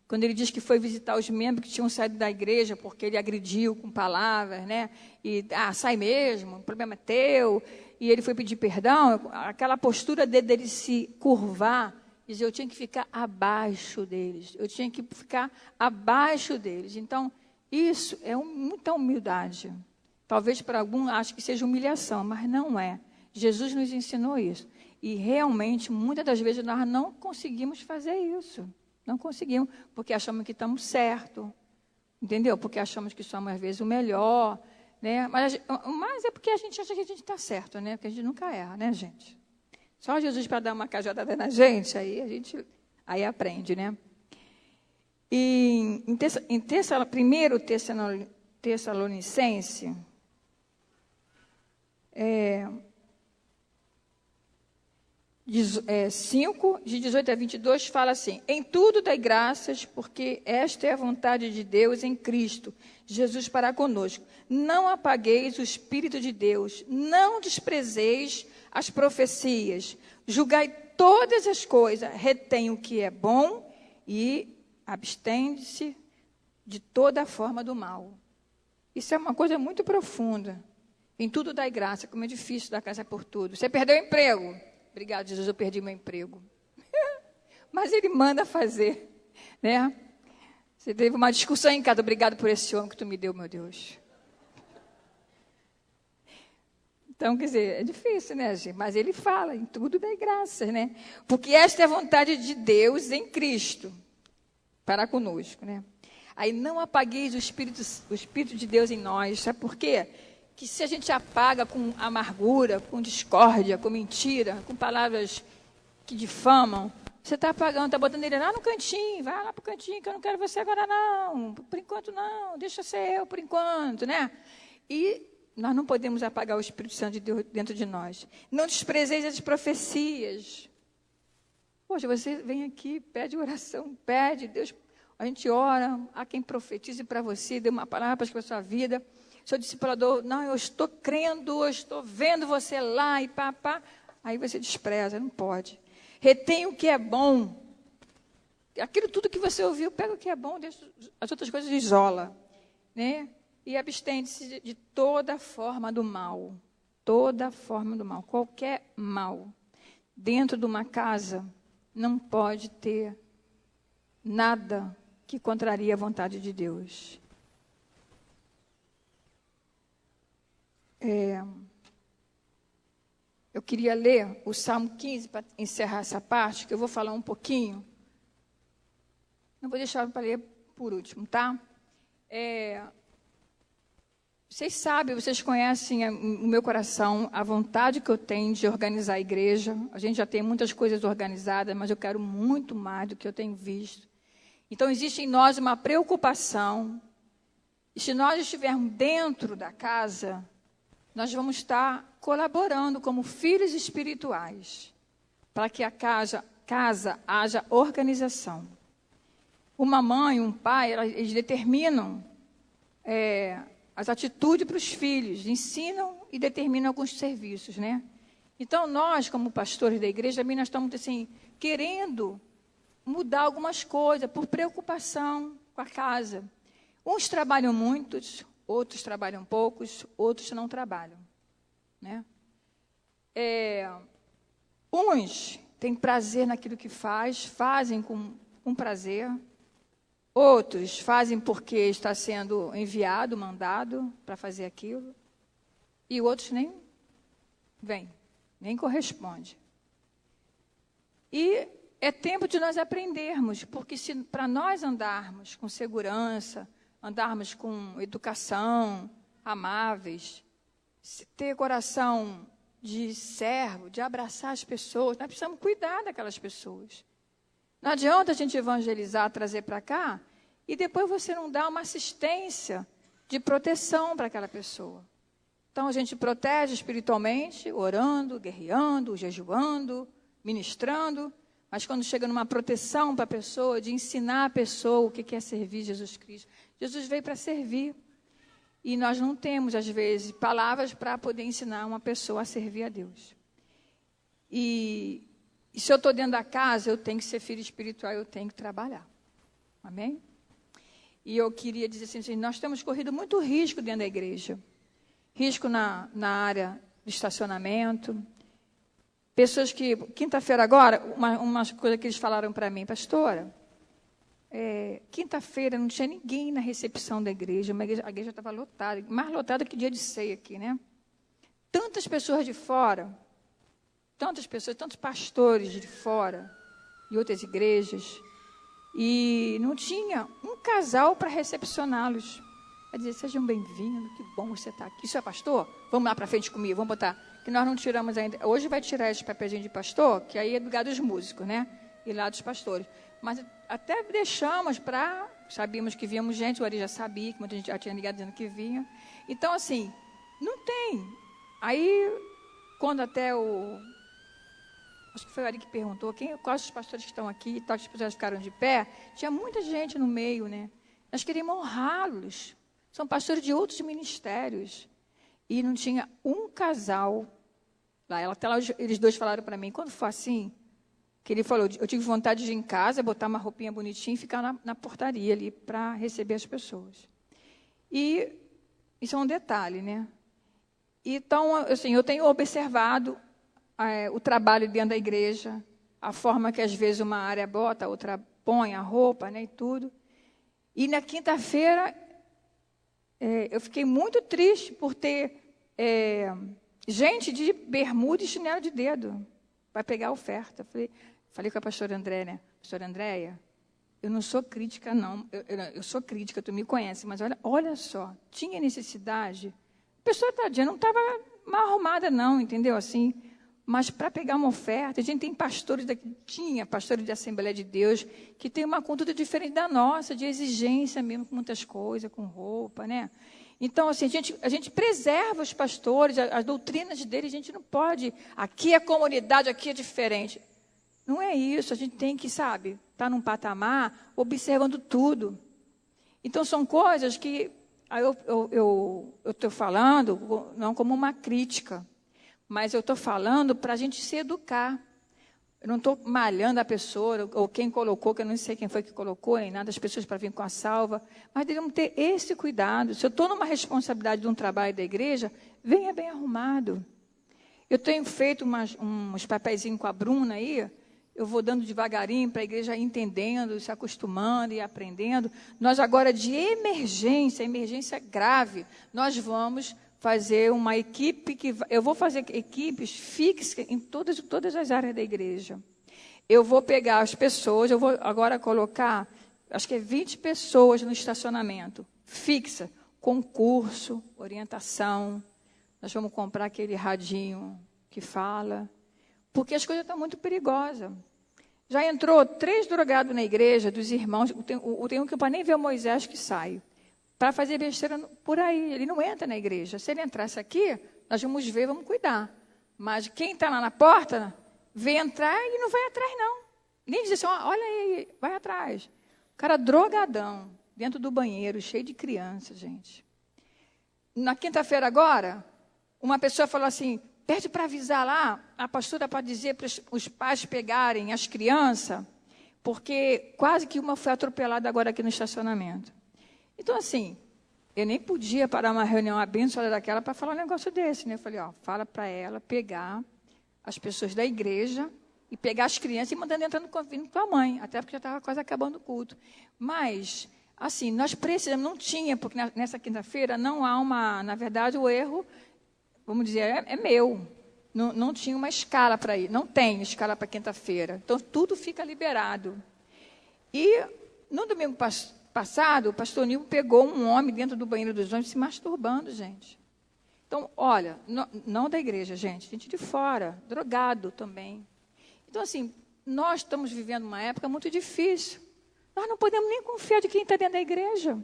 [SPEAKER 2] Quando ele diz que foi visitar os membros que tinham saído da igreja, porque ele agrediu com palavras, né? E, sai mesmo, o problema é teu. E ele foi pedir perdão, aquela postura dele se curvar, dizer, eu tinha que ficar abaixo deles. Então, isso é muita humildade. Talvez para algum ache que seja humilhação, mas não é. Jesus nos ensinou isso. E realmente, muitas das vezes, nós não conseguimos fazer isso. Não conseguimos, porque achamos que estamos certos. Entendeu? Porque achamos que somos, às vezes, o melhor. Né? Mas é porque a gente acha que a gente está certo, né? Porque a gente nunca erra, né, gente? Só Jesus para dar uma cajadada na gente, aí a gente aprende, né? E em 1 Tessalonicense, 5, de 18 a 22, fala assim, em tudo dai graças, porque esta é a vontade de Deus em Cristo, Jesus para conosco. Não apagueis o Espírito de Deus, não desprezeis as profecias, julgai todas as coisas, retém o que é bom e abstende-se de toda forma do mal. Isso é uma coisa muito profunda. Em tudo dai graça, como é difícil dar graça por tudo. Você perdeu o emprego. Obrigado, Jesus, eu perdi meu emprego. Mas ele manda fazer, né? Você teve uma discussão em casa. Obrigado por esse homem que tu me deu, meu Deus. Então, quer dizer, é difícil, né, gente? Mas ele fala, em tudo dai graças, né? Porque esta é a vontade de Deus em Cristo, para conosco, né? Aí não apagueis o Espírito de Deus em nós. Sabe por quê? Que se a gente apaga com amargura, com discórdia, com mentira, com palavras que difamam, você está apagando, está botando ele lá no cantinho, vai lá para o cantinho, que eu não quero você agora não, por enquanto não, deixa ser eu por enquanto, né? E nós não podemos apagar o Espírito Santo de Deus dentro de nós. Não desprezeis as profecias. Poxa, você vem aqui, pede oração, pede, Deus, a gente ora, há quem profetize para você, dê uma palavra para a sua vida. Seu discipulador, não, eu estou crendo, eu estou vendo você lá e pá. Aí você despreza, não pode. Retém o que é bom. Aquilo tudo que você ouviu, pega o que é bom, deixa, as outras coisas isola. Né? E abstende-se de toda forma do mal. Toda forma do mal. Qualquer mal. Dentro de uma casa, não pode ter nada que contraria a vontade de Deus. Eu queria ler o Salmo 15 para encerrar essa parte, que eu vou falar um pouquinho. Não vou deixar para ler por último, tá? Vocês sabem, vocês conhecem o meu coração, a vontade que eu tenho de organizar a igreja. A gente já tem muitas coisas organizadas, mas eu quero muito mais do que eu tenho visto. Então, existe em nós uma preocupação. E se nós estivermos dentro da casa, nós vamos estar colaborando como filhos espirituais, para que a casa haja organização. Uma mãe, um pai, eles determinam as atitudes para os filhos, ensinam e determinam alguns serviços, né? Então, nós, como pastores da igreja, também nós estamos assim, querendo mudar algumas coisas, por preocupação com a casa. Uns trabalham muitos, outros trabalham poucos, outros não trabalham, né? Uns têm prazer naquilo que fazem com prazer. Outros fazem porque está sendo enviado, mandado para fazer aquilo. E outros nem vêm, nem corresponde. E é tempo de nós aprendermos, porque se para nós andarmos com segurança, andarmos com educação, amáveis, ter coração de servo, de abraçar as pessoas, nós precisamos cuidar daquelas pessoas. Não adianta a gente evangelizar, trazer para cá, e depois você não dá uma assistência de proteção para aquela pessoa. Então, a gente protege espiritualmente, orando, guerreando, jejuando, ministrando, mas quando chega numa proteção para a pessoa, de ensinar a pessoa o que é servir Jesus Cristo. Jesus veio para servir. E nós não temos, às vezes, palavras para poder ensinar uma pessoa a servir a Deus. E se eu estou dentro da casa, eu tenho que ser filho espiritual, eu tenho que trabalhar. Amém? E eu queria dizer assim, nós temos corrido muito risco dentro da igreja. Risco na área do estacionamento. Pessoas que, quinta-feira agora, uma coisa que eles falaram para mim, pastora, quinta-feira não tinha ninguém na recepção da igreja, a igreja estava lotada, mais lotada que dia de ceia aqui, né? Tantas pessoas de fora, tantas pessoas, tantos pastores de fora, e outras igrejas, e não tinha um casal para recepcioná-los. Vai dizer, sejam bem-vindos, que bom você estar aqui. Isso é pastor? Vamos lá para frente comigo, vamos botar, que nós não tiramos ainda. Hoje vai tirar esse papelzinho de pastor, que aí é do lugar dos músicos, né? E lá dos pastores. Mas até deixamos para, sabíamos que víamos gente, o Ari já sabia, que muita gente já tinha ligado dizendo que vinha. Então, assim, não tem. Aí, quando até acho que foi o Ari que perguntou, quais os pastores que estão aqui, tal, que as pessoas ficaram de pé, tinha muita gente no meio, né? Nós queríamos honrá-los. São pastores de outros ministérios. E não tinha um casal lá. Até lá eles dois falaram para mim, quando for assim, que ele falou, eu tive vontade de ir em casa, botar uma roupinha bonitinha e ficar na portaria ali para receber as pessoas. E isso é um detalhe, né? Então, assim, eu tenho observado o trabalho dentro da igreja, a forma que às vezes uma área bota, a outra põe a roupa, né, e tudo. E na quinta-feira, eu fiquei muito triste por ter gente de bermuda e chinelo de dedo para pegar a oferta. Falei com a pastora André, né? Pastora Andréia, eu não sou crítica, não. Eu sou crítica, tu me conhece, mas olha só, tinha necessidade. A pessoa, tadinha, não estava mal arrumada, não, entendeu? Assim, mas para pegar uma oferta, a gente tem pastores pastores de Assembleia de Deus, que tem uma conduta diferente da nossa, de exigência mesmo, com muitas coisas, com roupa, né? Então, assim, a gente preserva os pastores, as doutrinas deles, a gente não pode, aqui é comunidade, aqui é diferente. Não é isso, a gente tem que, sabe, estar num patamar, observando tudo. Então, são coisas que eu estou falando, não como uma crítica, mas eu estou falando para a gente se educar. Eu não estou malhando a pessoa, ou quem colocou, que eu não sei quem foi que colocou, nem nada, as pessoas para vir com a salva, mas devemos ter esse cuidado. Se eu estou numa responsabilidade de um trabalho da igreja, venha bem arrumado. Eu tenho feito uns papeizinhos com a Bruna aí, eu vou dando devagarinho para a igreja ir entendendo, se acostumando e aprendendo. Nós agora, de emergência grave, nós vamos fazer uma equipe eu vou fazer equipes fixas em todas as áreas da igreja. Eu vou pegar as pessoas, eu vou agora colocar, acho que 20 pessoas no estacionamento, fixa, concurso, orientação. Nós vamos comprar aquele radinho que fala, porque as coisas estão muito perigosas. Já entrou 3 drogados na igreja, dos irmãos, tem um que não pode nem ver o Moisés que sai, para fazer besteira por aí. Ele não entra na igreja. Se ele entrasse aqui, nós vamos ver, vamos cuidar. Mas quem está lá na porta, vem entrar e não vai atrás, não. Nem diz assim, olha aí, vai atrás. O cara drogadão, dentro do banheiro, cheio de criança, gente. Na quinta-feira agora, uma pessoa falou assim, pede para avisar lá, a pastora para dizer para os pais pegarem as crianças, porque quase que uma foi atropelada agora aqui no estacionamento. Então, assim, eu nem podia parar uma reunião abençoada daquela para falar um negócio desse, né? Eu falei, fala para ela pegar as pessoas da igreja e pegar as crianças e mandando entrar no convívio com a mãe, até porque já estava quase acabando o culto. Mas, assim, nós precisamos, não tinha, porque nessa quinta-feira não há na verdade, o erro, vamos dizer, é meu. Não tinha uma escala para ir, não tem escala para quinta-feira. Então, tudo fica liberado. E, no domingo passado, o pastor Nilton pegou um homem dentro do banheiro dos homens se masturbando, gente. Então, olha, não da igreja, gente de fora, drogado também. Então, assim, nós estamos vivendo uma época muito difícil. Nós não podemos nem confiar de quem está dentro da igreja.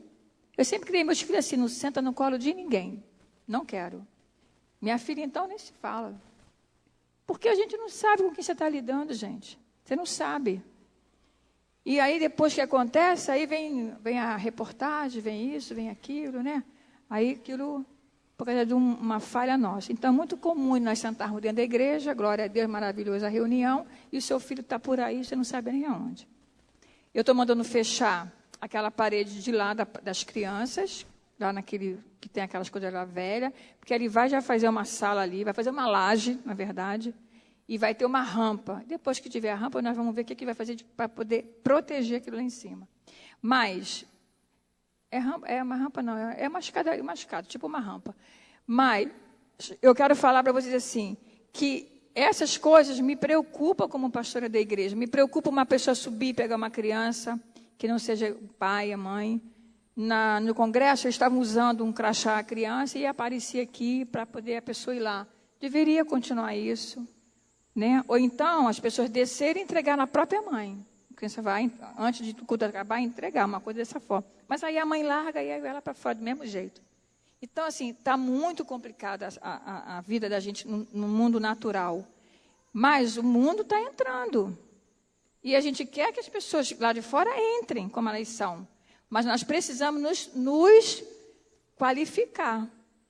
[SPEAKER 2] Eu sempre criei meus filhos assim, não senta no colo de ninguém. Não quero. Minha filha, então, nem se fala. Porque a gente não sabe com quem você está lidando, gente. Você não sabe. E aí, depois que acontece, aí vem a reportagem, vem isso, vem aquilo, né? Aí aquilo, por causa de uma falha nossa. Então, é muito comum nós sentarmos dentro da igreja, glória a Deus, maravilhosa a reunião, e o seu filho está por aí, você não sabe nem aonde. Eu estou mandando fechar aquela parede de lá das crianças, lá naquele que tem aquelas coisas lá velhas, porque ele vai já fazer uma sala ali, vai fazer uma laje, na verdade, e vai ter uma rampa. Depois que tiver a rampa, nós vamos ver o que vai fazer para poder proteger aquilo lá em cima. Mas, é uma rampa não, é uma escada, tipo uma rampa. Mas, eu quero falar para vocês assim, que essas coisas me preocupam como pastora da igreja. Me preocupa uma pessoa subir e pegar uma criança, que não seja o pai, a mãe. No congresso, eles estavam usando um crachá a criança e aparecia aqui para poder a pessoa ir lá. Deveria continuar isso. Né? Ou então, as pessoas descerem e entregar na própria mãe. A criança vai, antes de tudo acabar, entregar uma coisa dessa forma. Mas aí a mãe larga e aí ela para fora do mesmo jeito. Então, assim, está muito complicada a vida da gente no mundo natural. Mas o mundo está entrando. E a gente quer que as pessoas lá de fora entrem, como elas são. Mas nós precisamos nos qualificar.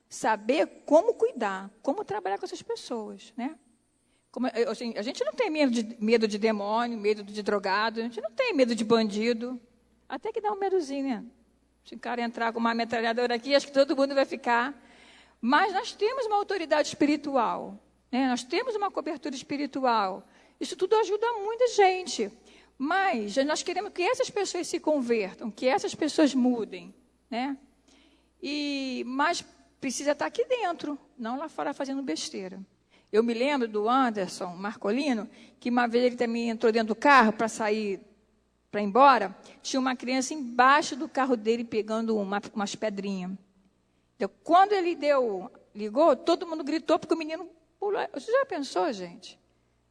[SPEAKER 2] Saber como cuidar, como trabalhar com essas pessoas, né? Assim, a gente não tem medo de demônio, medo de drogado, a gente não tem medo de bandido. Até que dá um medozinho, né? Se o cara entrar com uma metralhadora aqui, acho que todo mundo vai ficar. Mas nós temos uma autoridade espiritual, né? Nós temos uma cobertura espiritual. Isso tudo ajuda muita gente. Mas nós queremos que essas pessoas se convertam, que essas pessoas mudem, né? Mas precisa estar aqui dentro, não lá fora fazendo besteira. Eu me lembro do Anderson Marcolino, que uma vez ele também entrou dentro do carro para sair, para ir embora, tinha uma criança embaixo do carro dele pegando umas pedrinhas. Então, quando ele ligou, todo mundo gritou porque o menino pulou. Você já pensou, gente?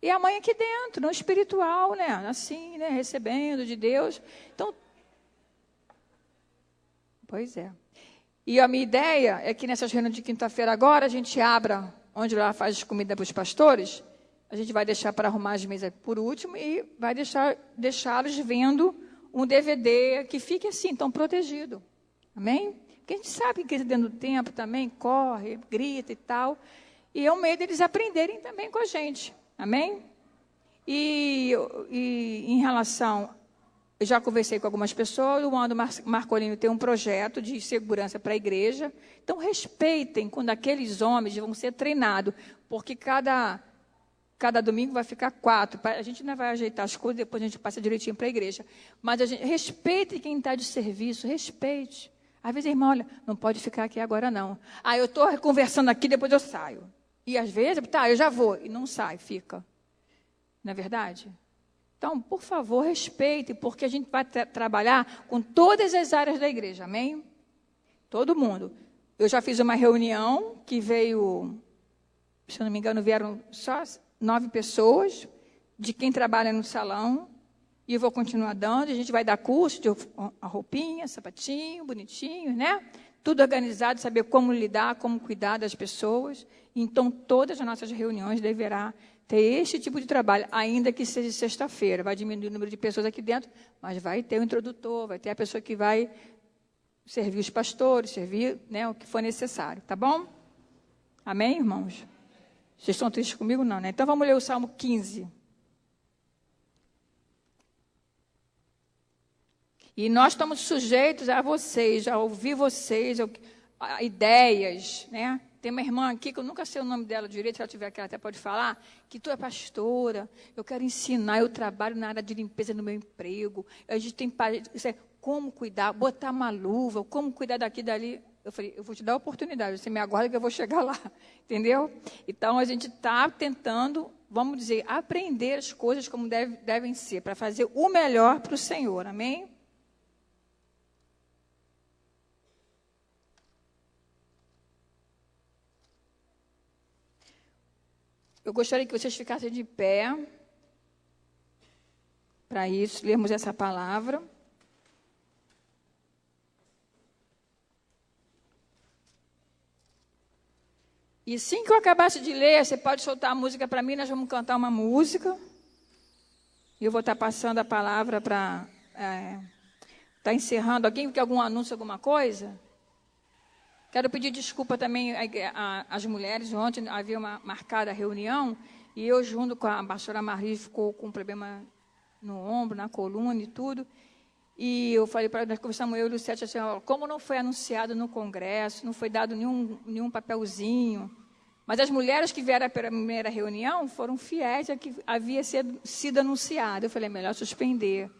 [SPEAKER 2] E a mãe aqui dentro, no espiritual, né? Assim, né? Recebendo de Deus. Então, pois é. E a minha ideia é que nessas reuniões de quinta-feira agora, a gente abra, onde lá faz comida para os pastores, a gente vai deixar para arrumar as mesas por último e vai deixá-los vendo um DVD que fique assim, tão protegido. Amém? Porque a gente sabe que dentro do tempo também corre, grita e tal. E é um meio deles aprenderem também com a gente. Amém? E em relação, eu já conversei com algumas pessoas, o Ando Marcolino tem um projeto de segurança para a igreja. Então, respeitem quando aqueles homens vão ser treinados, porque cada domingo vai ficar 4. A gente não vai ajeitar as coisas, depois a gente passa direitinho para a igreja. Mas respeite quem está de serviço, respeite. Às vezes a irmã, olha, não pode ficar aqui agora não. Eu estou conversando aqui, depois eu saio. E às vezes, eu já vou. E não sai, fica. Não é verdade? Então, por favor, respeite, porque a gente vai trabalhar com todas as áreas da igreja, amém? Todo mundo. Eu já fiz uma reunião que veio, se eu não me engano, vieram só 9 pessoas, de quem trabalha no salão, e eu vou continuar dando, a gente vai dar curso de a roupinha, sapatinho, bonitinho, né? Tudo organizado, saber como lidar, como cuidar das pessoas. Então, todas as nossas reuniões deverá ter este tipo de trabalho, ainda que seja sexta-feira. Vai diminuir o número de pessoas aqui dentro, mas vai ter o introdutor, vai ter a pessoa que vai servir os pastores, servir, né, o que for necessário, tá bom? Amém, irmãos? Vocês estão tristes comigo? Não, né? Então, vamos ler o Salmo 15. E nós estamos sujeitos a vocês, a ouvir vocês, a ideias, né? Tem uma irmã aqui, que eu nunca sei o nome dela direito, se ela tiver aqui, ela até pode falar, que tu é pastora, eu quero ensinar, eu trabalho na área de limpeza no meu emprego, a gente tem como cuidar, botar uma luva, como cuidar daqui e dali. Eu falei, eu vou te dar a oportunidade, você me aguarda que eu vou chegar lá, entendeu? Então, a gente está tentando, vamos dizer, aprender as coisas como devem ser, para fazer o melhor para o Senhor, amém? Eu gostaria que vocês ficassem de pé, para isso, lermos essa palavra. E assim que eu acabasse de ler, você pode soltar a música para mim, nós vamos cantar uma música. E eu vou estar passando a palavra para... Está encerrando. Alguém quer algum anúncio, alguma coisa? Quero pedir desculpa também às mulheres. Ontem havia uma marcada reunião e eu, junto com a pastora Marli, ficou com um problema no ombro, na coluna e tudo. E eu falei para nós conversamos, eu e o Lucete, assim, como não foi anunciado no Congresso, não foi dado nenhum papelzinho. Mas as mulheres que vieram para a primeira reunião foram fiéis a que havia sido anunciado. Eu falei, melhor suspender,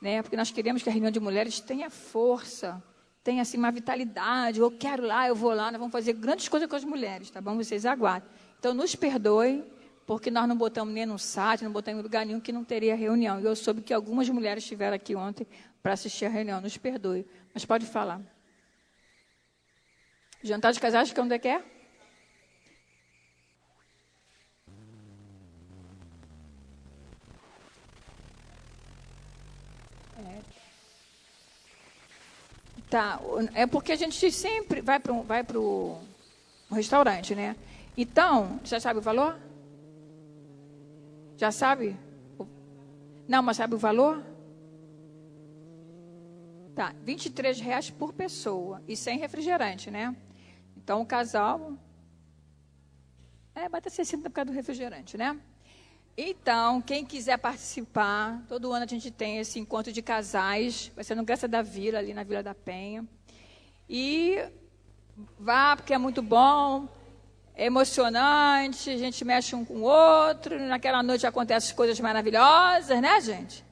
[SPEAKER 2] né? Porque nós queremos que a reunião de mulheres tenha força, tem assim uma vitalidade, eu quero lá, eu vou lá, nós vamos fazer grandes coisas com as mulheres, tá bom? Vocês aguardem. Então, nos perdoem, porque nós não botamos nem no site, não botamos em lugar nenhum que não teria reunião. E eu soube que algumas mulheres estiveram aqui ontem para assistir a reunião, nos perdoe. Mas pode falar. Jantar de casais, que onde é que é? Tá, é porque a gente sempre vai para um restaurante, né? Então, já sabe o valor? Já sabe? Não, mas sabe o valor? Tá, R$23 por pessoa e sem refrigerante, né? Então, o casal... bota 60 por causa do refrigerante, né? Então, quem quiser participar, todo ano a gente tem esse encontro de casais, vai ser no Graça da Vila, ali na Vila da Penha. E vá, porque é muito bom, é emocionante, a gente mexe um com o outro, naquela noite acontecem coisas maravilhosas, né, gente?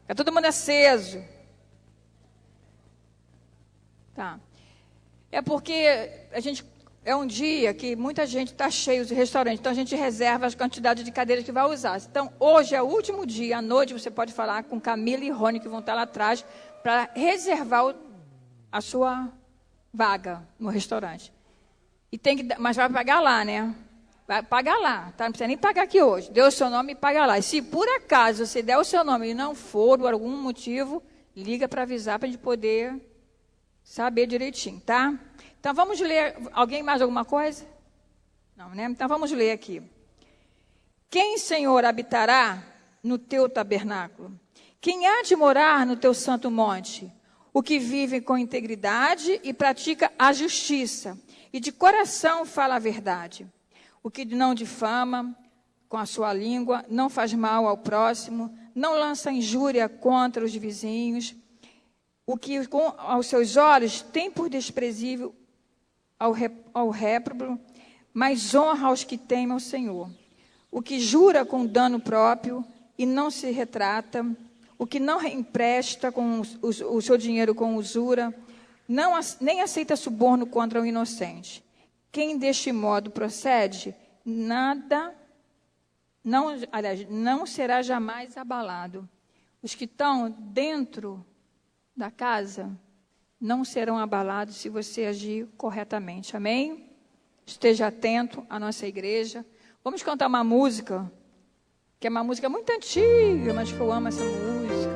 [SPEAKER 2] Fica todo mundo aceso. Tá. É porque a gente... É um dia que muita gente está cheio de restaurante, então a gente reserva as quantidades de cadeiras que vai usar. Então, hoje é o último dia, à noite, você pode falar com Camila e Rony, que vão estar lá atrás, para reservar a sua vaga no restaurante. E tem que, mas vai pagar lá, né? Vai pagar lá, tá? Não precisa nem pagar aqui hoje. Dê o seu nome e paga lá. E se por acaso você der o seu nome e não for, por algum motivo, liga para avisar, para a gente poder saber direitinho, tá? Então, vamos ler. Alguém mais alguma coisa? Não, né? Então, vamos ler aqui. Quem, Senhor, habitará no teu tabernáculo? Quem há de morar no teu santo monte? O que vive com integridade e pratica a justiça, e de coração fala a verdade. O que não difama com a sua língua, não faz mal ao próximo, não lança injúria contra os vizinhos. O que aos seus olhos tem por desprezível ao réprobo, mas honra aos que temem ao Senhor. O que jura com dano próprio e não se retrata, o que não empresta com o seu dinheiro com usura, nem aceita suborno contra o inocente. Quem deste modo procede, não será jamais abalado. Os que estão dentro da casa não serão abalados se você agir corretamente. Amém? Esteja atento à nossa igreja. Vamos cantar uma música, que é uma música muito antiga, mas que eu amo essa música.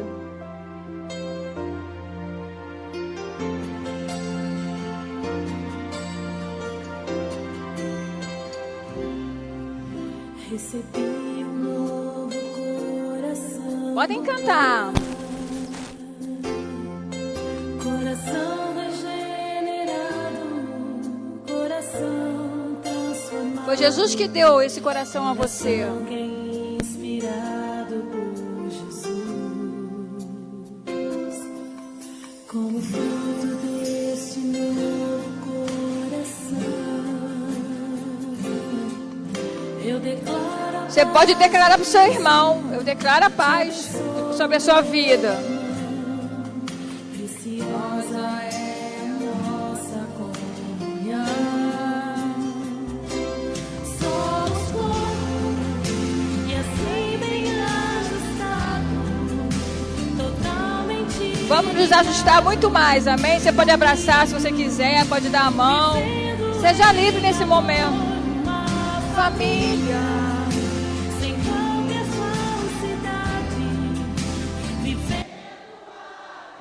[SPEAKER 3] Recebi um novo coração.
[SPEAKER 2] Podem cantar.
[SPEAKER 3] Coração regenerado, coração transformado.
[SPEAKER 2] Foi Jesus que deu esse coração a você.
[SPEAKER 3] Alguém inspirado por Jesus. Como fruto deste novo coração, eu declaro.
[SPEAKER 2] Você pode declarar para o seu irmão: eu declaro a paz sobre a sua vida.
[SPEAKER 3] Preciosa é a nossa comunhão. Somos corpo e assim bem ajustado, totalmente.
[SPEAKER 2] Vamos nos ajustar muito mais, amém? Você pode abraçar se você quiser, pode dar a mão. Seja livre nesse momento. Família.
[SPEAKER 3] Sem qualquer falsidade, vivendo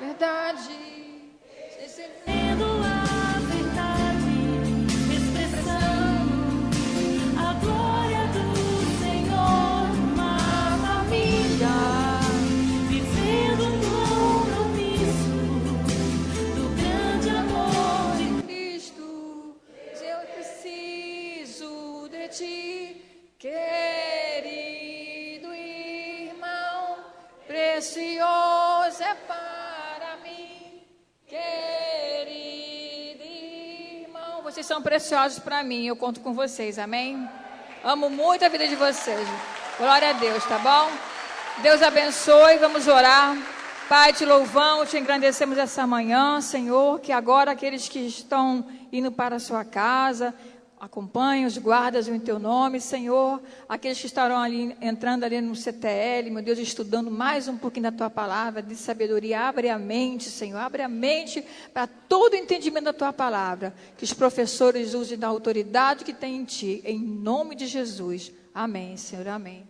[SPEAKER 2] Verdade.
[SPEAKER 3] a verdade, expressando a glória do Senhor. Uma família, vivendo um compromisso do grande amor de
[SPEAKER 2] Cristo, eu preciso de ti, querido irmão, precioso é para mim, querido irmão. Vocês são preciosos para mim, eu conto com vocês, amém? Amo muito a vida de vocês. Glória a Deus, tá bom? Deus abençoe, vamos orar. Pai, te louvamos, te engrandecemos essa manhã, Senhor, que agora aqueles que estão indo para a sua casa, acompanhe os guardas em teu nome, Senhor. Aqueles que estarão ali, entrando ali no CTL, meu Deus, estudando mais um pouquinho da tua palavra, de sabedoria. Abre a mente, Senhor, abre a mente para todo o entendimento da tua palavra. Que os professores usem da autoridade que tem em ti, em nome de Jesus. Amém, Senhor, amém.